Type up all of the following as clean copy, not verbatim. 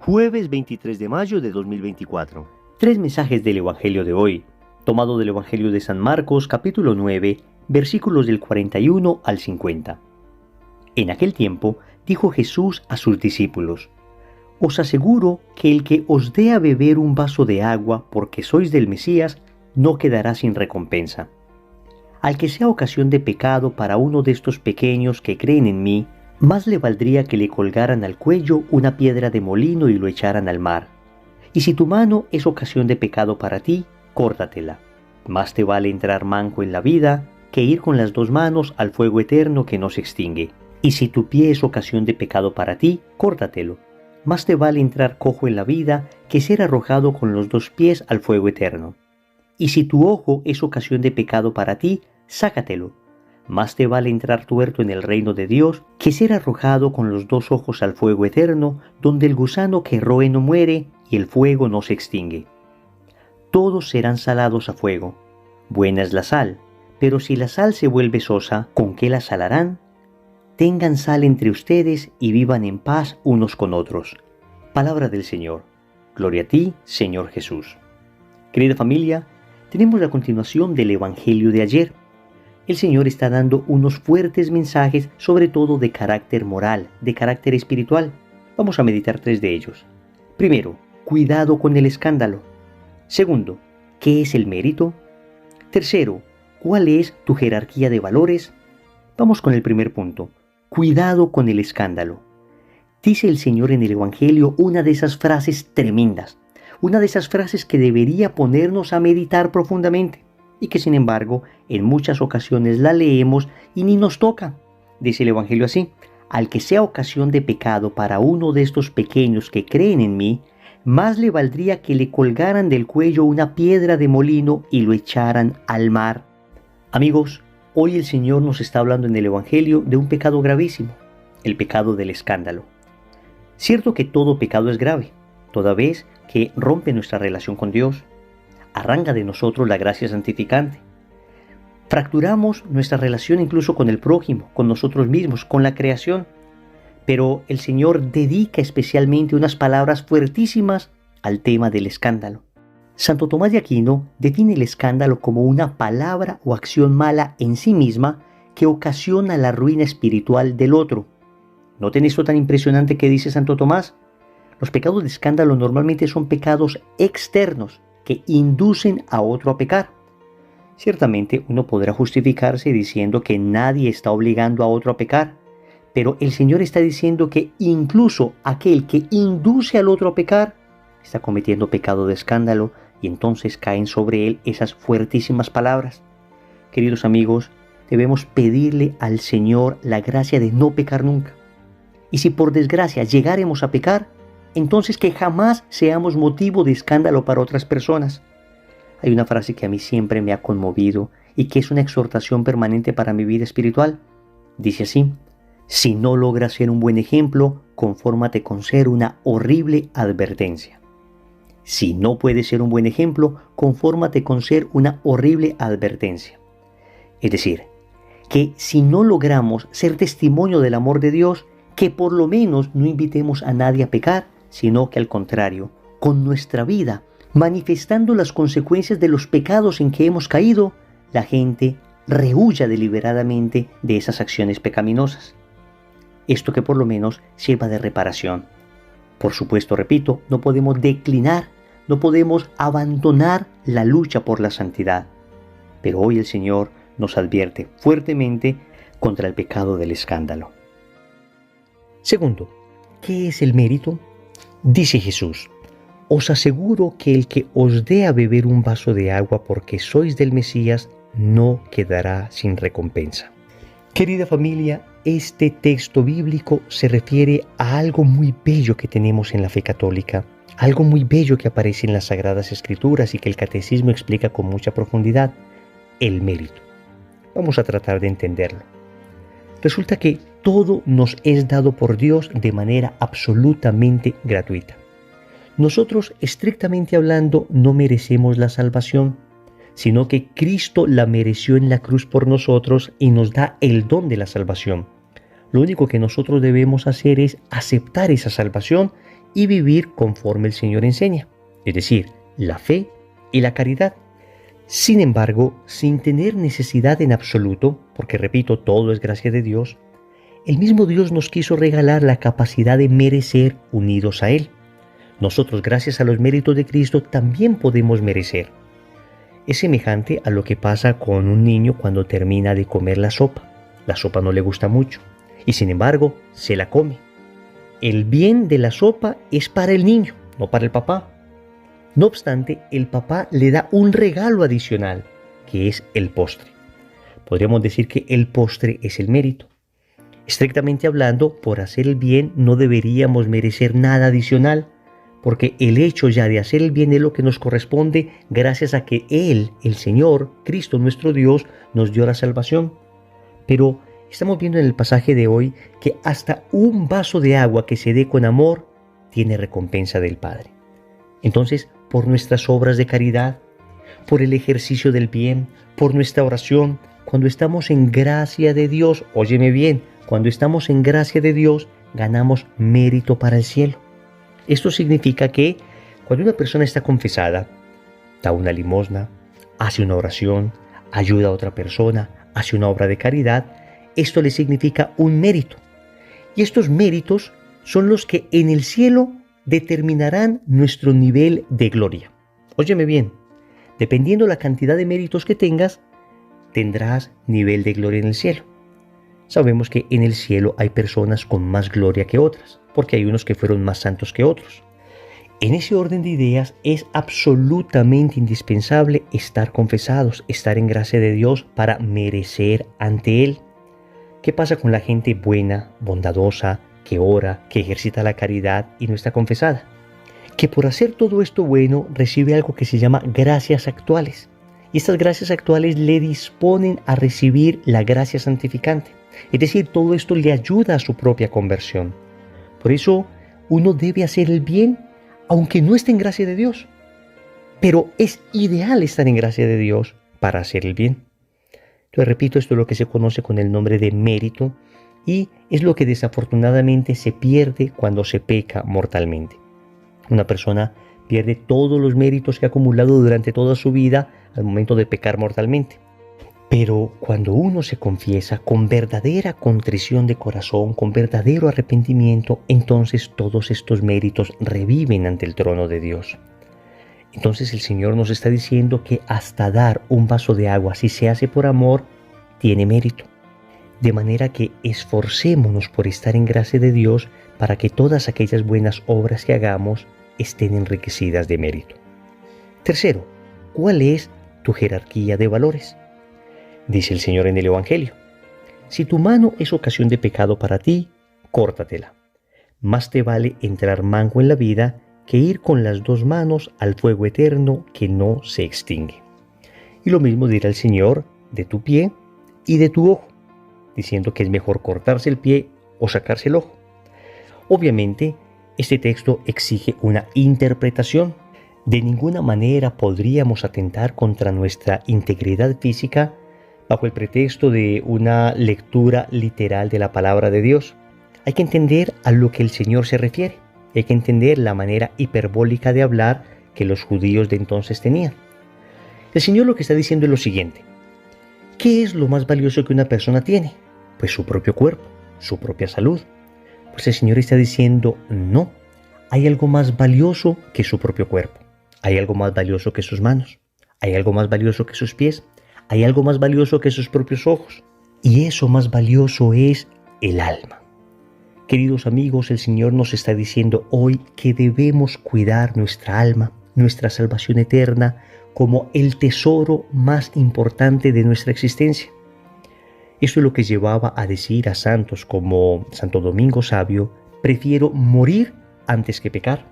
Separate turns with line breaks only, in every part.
Jueves 23 de mayo de 2024. Tres mensajes del Evangelio de hoy, tomado del Evangelio de San Marcos, capítulo 9, versículos del 41 al 50. En aquel tiempo dijo Jesús a sus discípulos: Os aseguro que el que os dé a beber un vaso de agua porque sois del Mesías, no quedará sin recompensa. Al que sea ocasión de pecado para uno de estos pequeños que creen en mí, más le valdría que le colgaran al cuello una piedra de molino y lo echaran al mar. Y si tu mano es ocasión de pecado para ti, córtatela. Más te vale entrar manco en la vida que ir con las dos manos al fuego eterno que no se extingue. Y si tu pie es ocasión de pecado para ti, córtatelo. Más te vale entrar cojo en la vida que ser arrojado con los dos pies al fuego eterno. Y si tu ojo es ocasión de pecado para ti, sácatelo. Más te vale entrar tuerto en el reino de Dios que ser arrojado con los dos ojos al fuego eterno, donde el gusano que roe no muere y el fuego no se extingue. Todos serán salados a fuego. Buena es la sal, pero si la sal se vuelve sosa, ¿con qué la salarán? Tengan sal entre ustedes y vivan en paz unos con otros. Palabra del Señor. Gloria a ti, Señor Jesús. Querida familia, tenemos la continuación del Evangelio de ayer. El Señor está dando unos fuertes mensajes, sobre todo de carácter moral, de carácter espiritual. Vamos a meditar tres de ellos. Primero, cuidado con el escándalo. Segundo, ¿qué es el mérito? Tercero, ¿cuál es tu jerarquía de valores? Vamos con el primer punto. Cuidado con el escándalo. Dice el Señor en el Evangelio una de esas frases tremendas, una de esas frases que debería ponernos a meditar profundamente, y que sin embargo en muchas ocasiones la leemos y ni nos toca. Dice el Evangelio así: al que sea ocasión de pecado para uno de estos pequeños que creen en mí, más le valdría que le colgaran del cuello una piedra de molino y lo echaran al mar. Amigos, hoy el Señor nos está hablando en el Evangelio de un pecado gravísimo, el pecado del escándalo. Cierto que todo pecado es grave, toda vez que rompe nuestra relación con Dios, arranca de nosotros la gracia santificante. Fracturamos nuestra relación incluso con el prójimo, con nosotros mismos, con la creación. Pero el Señor dedica especialmente unas palabras fuertísimas al tema del escándalo. Santo Tomás de Aquino define el escándalo como una palabra o acción mala en sí misma que ocasiona la ruina espiritual del otro. ¿Noten esto tan impresionante que dice Santo Tomás? Los pecados de escándalo normalmente son pecados externos que inducen a otro a pecar. Ciertamente uno podrá justificarse diciendo que nadie está obligando a otro a pecar, pero el Señor está diciendo que incluso aquel que induce al otro a pecar está cometiendo pecado de escándalo, y entonces caen sobre él esas fuertísimas palabras. Queridos amigos, debemos pedirle al Señor la gracia de no pecar nunca. Y si por desgracia llegáremos a pecar, entonces que jamás seamos motivo de escándalo para otras personas. Hay una frase que a mí siempre me ha conmovido y que es una exhortación permanente para mi vida espiritual. Dice así: si no logras ser un buen ejemplo, confórmate con ser una horrible advertencia. Si no puedes ser un buen ejemplo, confórmate con ser una horrible advertencia. Es decir, que si no logramos ser testimonio del amor de Dios, que por lo menos no invitemos a nadie a pecar, sino que al contrario, con nuestra vida, manifestando las consecuencias de los pecados en que hemos caído, la gente rehuya deliberadamente de esas acciones pecaminosas. Esto que por lo menos sirva de reparación. Por supuesto, repito, no podemos declinar, no podemos abandonar la lucha por la santidad. Pero hoy el Señor nos advierte fuertemente contra el pecado del escándalo. Segundo, ¿qué es el mérito? Dice Jesús: os aseguro que el que os dé a beber un vaso de agua porque sois del Mesías, no quedará sin recompensa. Querida familia, este texto bíblico se refiere a algo muy bello que tenemos en la fe católica, algo muy bello que aparece en las Sagradas Escrituras y que el Catecismo explica con mucha profundidad: el mérito. Vamos a tratar de entenderlo. Resulta que todo nos es dado por Dios de manera absolutamente gratuita. Nosotros, estrictamente hablando, no merecemos la salvación, sino que Cristo la mereció en la cruz por nosotros y nos da el don de la salvación. Lo único que nosotros debemos hacer es aceptar esa salvación y vivir conforme el Señor enseña, es decir, la fe y la caridad. Sin embargo, sin tener necesidad en absoluto, porque repito, todo es gracia de Dios, el mismo Dios nos quiso regalar la capacidad de merecer unidos a Él. Nosotros, gracias a los méritos de Cristo, también podemos merecer. Es semejante a lo que pasa con un niño cuando termina de comer la sopa. La sopa no le gusta mucho y sin embargo se la come. El bien de la sopa es para el niño, no para el papá. No obstante, el papá le da un regalo adicional, que es el postre. Podríamos decir que el postre es el mérito. Estrictamente hablando, por hacer el bien no deberíamos merecer nada adicional, porque el hecho ya de hacer el bien es lo que nos corresponde gracias a que Él, el Señor, Cristo nuestro Dios, nos dio la salvación. Pero estamos viendo en el pasaje de hoy que hasta un vaso de agua que se dé con amor tiene recompensa del Padre. Entonces, por nuestras obras de caridad, por el ejercicio del bien, por nuestra oración, cuando estamos en gracia de Dios, óyeme bien, cuando estamos en gracia de Dios, ganamos mérito para el cielo. Esto significa que cuando una persona está confesada, da una limosna, hace una oración, ayuda a otra persona, hace una obra de caridad, esto le significa un mérito. Y estos méritos son los que en el cielo determinarán nuestro nivel de gloria. Óyeme bien, dependiendo la cantidad de méritos que tengas, tendrás nivel de gloria en el cielo. Sabemos que en el cielo hay personas con más gloria que otras, porque hay unos que fueron más santos que otros. En ese orden de ideas es absolutamente indispensable estar confesados, estar en gracia de Dios para merecer ante Él. ¿Qué pasa con la gente buena, bondadosa, que ora, que ejercita la caridad y no está confesada? Que por hacer todo esto bueno recibe algo que se llama gracias actuales. Y estas gracias actuales le disponen a recibir la gracia santificante. Es decir, todo esto le ayuda a su propia conversión. Por eso uno debe hacer el bien aunque no esté en gracia de Dios. Pero es ideal estar en gracia de Dios para hacer el bien. Entonces, repito, esto es lo que se conoce con el nombre de mérito y es lo que desafortunadamente se pierde cuando se peca mortalmente. Una persona pierde todos los méritos que ha acumulado durante toda su vida al momento de pecar mortalmente. Pero cuando uno se confiesa con verdadera contrición de corazón, con verdadero arrepentimiento, entonces todos estos méritos reviven ante el trono de Dios. Entonces el Señor nos está diciendo que hasta dar un vaso de agua, si se hace por amor, tiene mérito. De manera que esforcémonos por estar en gracia de Dios para que todas aquellas buenas obras que hagamos estén enriquecidas de mérito. Tercero, ¿cuál es tu jerarquía de valores? Dice el Señor en el Evangelio: si tu mano es ocasión de pecado para ti, córtatela. Más te vale entrar manco en la vida que ir con las dos manos al fuego eterno que no se extingue. Y lo mismo dirá el Señor de tu pie y de tu ojo, diciendo que es mejor cortarse el pie o sacarse el ojo. Obviamente, este texto exige una interpretación. De ninguna manera podríamos atentar contra nuestra integridad física bajo el pretexto de una lectura literal de la palabra de Dios. Hay que entender a lo que el Señor se refiere. Hay que entender la manera hiperbólica de hablar que los judíos de entonces tenían. El Señor lo que está diciendo es lo siguiente: ¿qué es lo más valioso que una persona tiene? Pues su propio cuerpo, su propia salud. Pues el Señor está diciendo, no, hay algo más valioso que su propio cuerpo. Hay algo más valioso que sus manos. Hay algo más valioso que sus pies. Hay algo más valioso que sus propios ojos. Y eso más valioso es el alma. Queridos amigos, el Señor nos está diciendo hoy que debemos cuidar nuestra alma, nuestra salvación eterna, como el tesoro más importante de nuestra existencia. Esto es lo que llevaba a decir a santos como Santo Domingo Sabio: prefiero morir antes que pecar.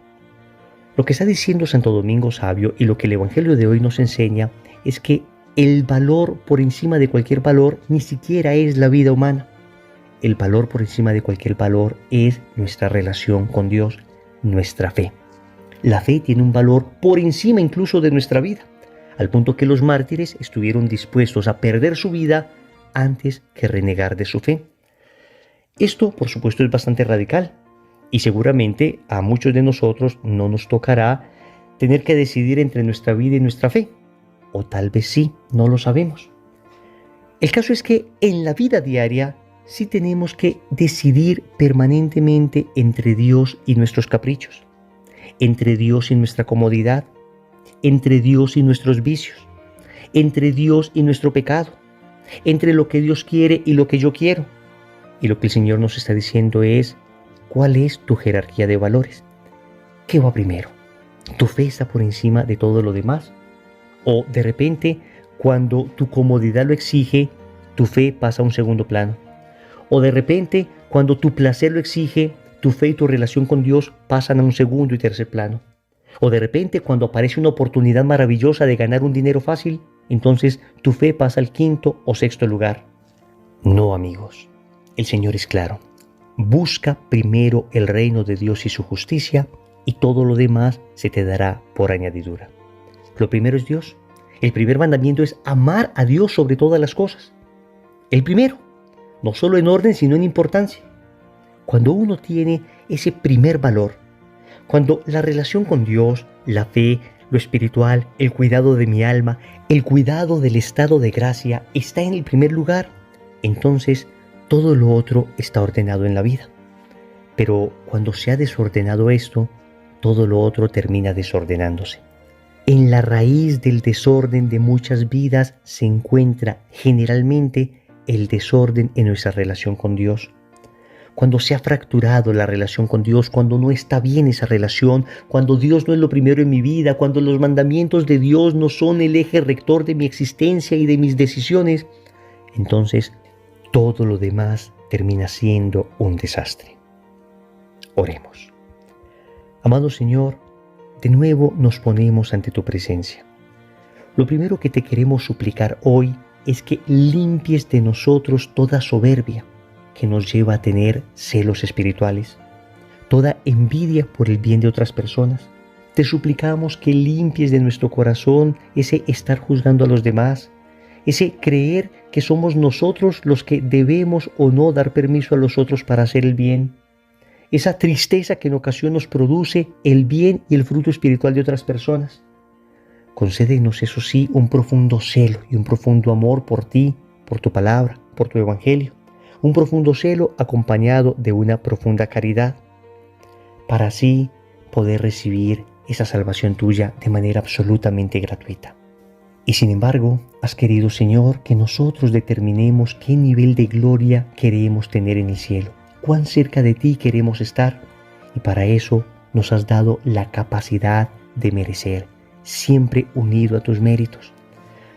Lo que está diciendo Santo Domingo Sabio y lo que el Evangelio de hoy nos enseña es que el valor por encima de cualquier valor ni siquiera es la vida humana. El valor por encima de cualquier valor es nuestra relación con Dios, nuestra fe. La fe tiene un valor por encima incluso de nuestra vida, al punto que los mártires estuvieron dispuestos a perder su vida antes que renegar de su fe. Esto, por supuesto, es bastante radical Y seguramente a muchos de nosotros no nos tocará tener que decidir entre nuestra vida y nuestra fe. O tal vez sí, no lo sabemos. El caso es que en la vida diaria sí tenemos que decidir permanentemente entre Dios y nuestros caprichos, entre Dios y nuestra comodidad, entre Dios y nuestros vicios, entre Dios y nuestro pecado, entre lo que Dios quiere y lo que yo quiero. Y lo que el Señor nos está diciendo es, ¿cuál es tu jerarquía de valores? ¿Qué va primero? ¿Tu fe está por encima de todo lo demás? ¿O de repente, cuando tu comodidad lo exige, tu fe pasa a un segundo plano? ¿O de repente, cuando tu placer lo exige, tu fe y tu relación con Dios pasan a un segundo y tercer plano? ¿O de repente, cuando aparece una oportunidad maravillosa de ganar un dinero fácil, entonces tu fe pasa al quinto o sexto lugar? No, amigos. El Señor es claro. Busca primero el reino de Dios y su justicia, y todo lo demás se te dará por añadidura. Lo primero es Dios. El primer mandamiento es amar a Dios sobre todas las cosas. El primero, no solo en orden, sino en importancia. Cuando uno tiene ese primer valor, cuando la relación con Dios, la fe, lo espiritual, el cuidado de mi alma, el cuidado del estado de gracia está en el primer lugar, entonces todo lo otro está ordenado en la vida. Pero cuando se ha desordenado esto, todo lo otro termina desordenándose. En la raíz del desorden de muchas vidas se encuentra generalmente el desorden en nuestra relación con Dios. Cuando se ha fracturado la relación con Dios, cuando no está bien esa relación, cuando Dios no es lo primero en mi vida, cuando los mandamientos de Dios no son el eje rector de mi existencia y de mis decisiones, entonces todo lo demás termina siendo un desastre. Oremos. Amado Señor, de nuevo nos ponemos ante tu presencia. Lo primero que te queremos suplicar hoy es que limpies de nosotros toda soberbia que nos lleva a tener celos espirituales, toda envidia por el bien de otras personas. Te suplicamos que limpies de nuestro corazón ese estar juzgando a los demás, ese creer que somos nosotros los que debemos o no dar permiso a los otros para hacer el bien, esa tristeza que en ocasión nos produce el bien y el fruto espiritual de otras personas. Concédenos, eso sí, un profundo celo y un profundo amor por ti, por tu palabra, por tu evangelio. Un profundo celo acompañado de una profunda caridad, para así poder recibir esa salvación tuya de manera absolutamente gratuita. Y sin embargo, has querido, Señor, que nosotros determinemos qué nivel de gloria queremos tener en el cielo, cuán cerca de ti queremos estar, y para eso nos has dado la capacidad de merecer, siempre unido a tus méritos.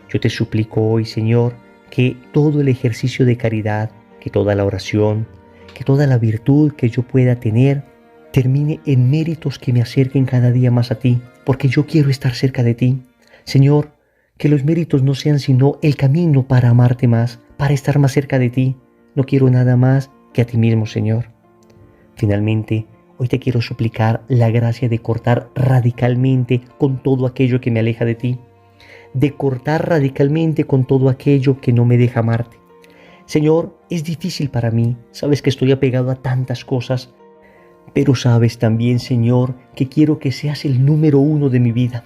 Yo te suplico hoy, Señor, que todo el ejercicio de caridad, que toda la oración, que toda la virtud que yo pueda tener, termine en méritos que me acerquen cada día más a ti, porque yo quiero estar cerca de ti. Señor, que los méritos no sean sino el camino para amarte más, para estar más cerca de ti. No quiero nada más que a ti mismo, Señor. Finalmente, hoy te quiero suplicar la gracia de cortar radicalmente con todo aquello que me aleja de ti, de cortar radicalmente con todo aquello que no me deja amarte. Señor, es difícil para mí, sabes que estoy apegado a tantas cosas, pero sabes también, Señor, que quiero que seas el número uno de mi vida,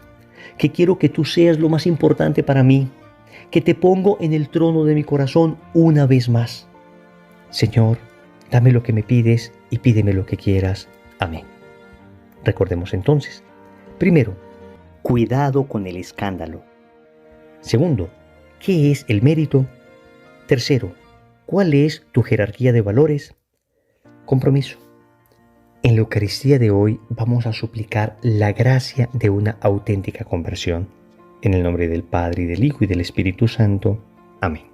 que quiero que tú seas lo más importante para mí, que te pongo en el trono de mi corazón una vez más. Señor, dame lo que me pides y pídeme lo que quieras. Amén. Recordemos entonces, primero, cuidado con el escándalo. Segundo, ¿qué es el mérito? Tercero, ¿cuál es tu jerarquía de valores? Compromiso. En la Eucaristía de hoy vamos a suplicar la gracia de una auténtica conversión. En el nombre del Padre, y del Hijo, y del Espíritu Santo. Amén.